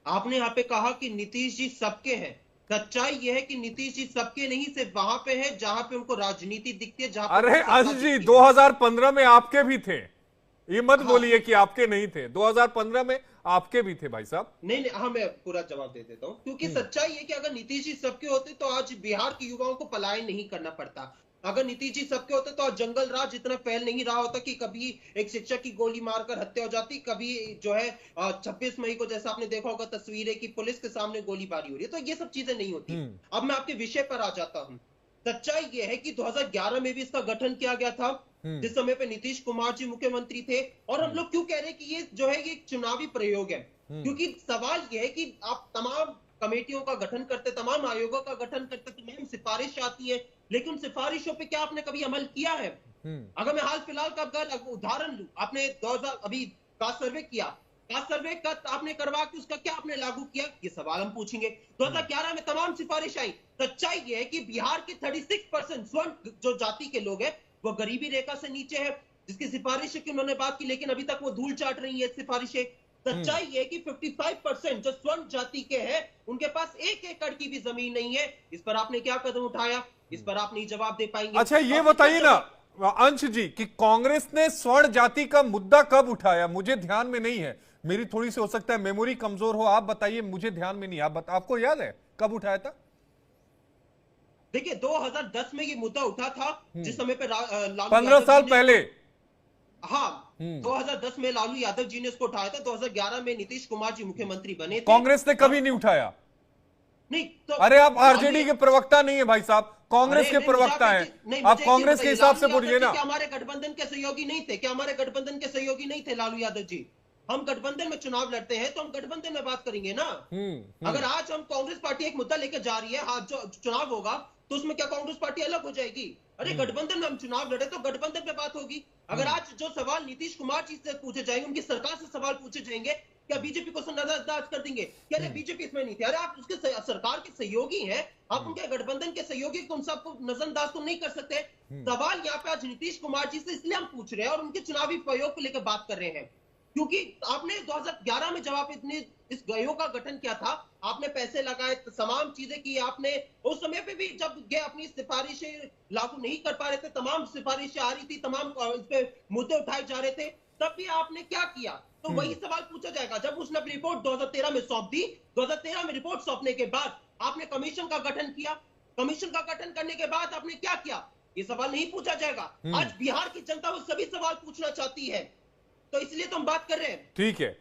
आपने यहाँ पे कहा कि नीतीश जी सबके हैं। सच्चाई यह है कि नीतीश जी सबके नहीं, सिर्फ वहां पे है जहां पे उनको राजनीति दिखती है, जहां पे अरे उनको अंश सत्ता जी, दिखती है। 2015 में आपके भी थे, ये मत हाँ, बोलिए कि आपके नहीं थे। 2015 में आपके भी थे भाई साहब। नहीं नहीं, हाँ मैं पूरा जवाब दे देता हूँ, क्योंकि सच्चाई है कि अगर नीतीश जी सबके होते तो आज बिहार के युवाओं को पलायन नहीं करना पड़ता। अगर नीतीश जी सबके होते तो आज जंगल राज इतना फैल नहीं रहा होता कि कभी एक शिक्षक की गोली मारकर हत्या हो जाती, कभी जो है 26 मई को जैसा आपने देखा होगा तस्वीरें की पुलिस के सामने गोलीबारी हो रही है, तो ये सब चीजें नहीं होती। हम्म। अब मैं आपके विषय पर आ जाता हूँ। सच्चाई ये है कि 2011 में भी इसका गठन किया गया था, हम्म। जिस समय पे नीतीश कुमार जी मुख्यमंत्री थे। और हम लोग क्यों कह रहे हैं कि ये जो है ये एक चुनावी प्रयोग है, क्योंकि सवाल यह है कि आप तमाम कमेटियों का गठन करते, तमाम आयोगों का गठन करते, तमाम सिफारिश आती है, लेकिन उन सिफारिशों पे क्या आपने कभी अमल किया है? हम्म। अगर मैं हाल फिलहाल का अगर उदाहरण लूं, आपने 2000 अभी कास्ट सर्वे किया, कास्ट सर्वे का आपने करवा के उसका क्या आपने लागू किया, ये सवाल हम पूछेंगे। 2011 में तमाम सिफारिश आई। सच्चाई ये है कि बिहार के 36% स्वर्ण जो जाति के लोग हैं वो गरीबी रेखा से नीचे है, जिसकी सिफारिश की उन्होंने बात की, लेकिन अभी तक वो धूल चाट रही है सिफारिशें। सच्चाई ये है कि 55% जो स्वर्ण जाति के हैं उनके पास 1 एकड़ की भी जमीन नहीं है। इस पर आपने क्या कदम उठाया? इस पर आप नहीं जवाब दे पाएंगे। अच्छा ये अब इसका बताइए ना जवाब अंश जी कि कांग्रेस ने स्वर्ण जाति का मुद्दा कब उठाया? मुझे ध्यान में नहीं है, मेरी थोड़ी सी हो सकता है मेमोरी कमजोर हो, आप बताइए, मुझे ध्यान में नहीं। आपको याद है कब उठाया था? देखिए 2010 में ये मुद्दा उठा था, जिस समय पे लालू 15 यादव साल जी ने पहले। हाँ 2010 में लालू यादव जी ने इसको उठाया था। 2011 में नीतीश कुमार जी मुख्यमंत्री बने थे। कांग्रेस ने कभी नहीं उठाया। नहीं तो अरे आप लालू आरजेडी के प्रवक्ता नहीं है भाई साहब, कांग्रेस अरे के नहीं, मुझे आप प्रवक्ता एक हैं। चीज नहीं, आप मुझे एक चीज कांग्रेस के बताइए, हिसाब लालू से यादव बोलिए जी ना। क्या हमारे गठबंधन के सहयोगी नहीं थे? क्या हमारे गठबंधन के सहयोगी नहीं थे लालू यादव जी? हम गठबंधन में चुनाव लड़ते हैं तो हम गठबंधन में बात करेंगे ना। अगर आज हम कांग्रेस पार्टी एक मुद्दा लेकर जा रही है, आज जो चुनाव होगा तो उसमें क्या कांग्रेस पार्टी अलग हो जाएगी? अरे गठबंधन में हम चुनाव लड़े तो गठबंधन में बात होगी। अगर आज जो सवाल नीतीश कुमार जी से पूछे जाएंगे, उनकी सरकार से सवाल पूछे जाएंगे, क्या बीजेपी को नजरअंदाज कर देंगे? क्या अरे बीजेपी इसमें नहीं थी? अरे आप उसके सरकार के सहयोगी हैं, आप उनके गठबंधन के सहयोगी, तो उन सबको नजरअंदाज तो नहीं कर सकते। सवाल यहाँ पे आज नीतीश कुमार जी से इसलिए हम पूछ रहे हैं और उनके चुनावी प्रयोग को लेकर बात कर रहे हैं, क्योंकि आपने 2011 में जब आप इतने इस आयोग का गठन किया था, आपने पैसे लगाए, तमाम चीजें की आपने। उस समय पे भी जब ये अपनी सिफारिशें लागू नहीं कर पा रहे थे, तमाम सिफारिशें आ रही थी, तमाम इस पे मुद्दे उठाए जा रहे थे, तब भी आपने क्या किया? तो वही सवाल पूछा जाएगा। जब उसने अपनी रिपोर्ट 2013 में सौंप दी, 2013 में रिपोर्ट सौंपने के बाद आपने कमीशन का गठन किया। कमीशन का गठन करने के बाद आपने क्या किया? ये सवाल नहीं पूछा जाएगा। आज बिहार की जनता वो सभी सवाल पूछना चाहती है, तो इसलिए तो हम बात कर रहे हैं। ठीक है।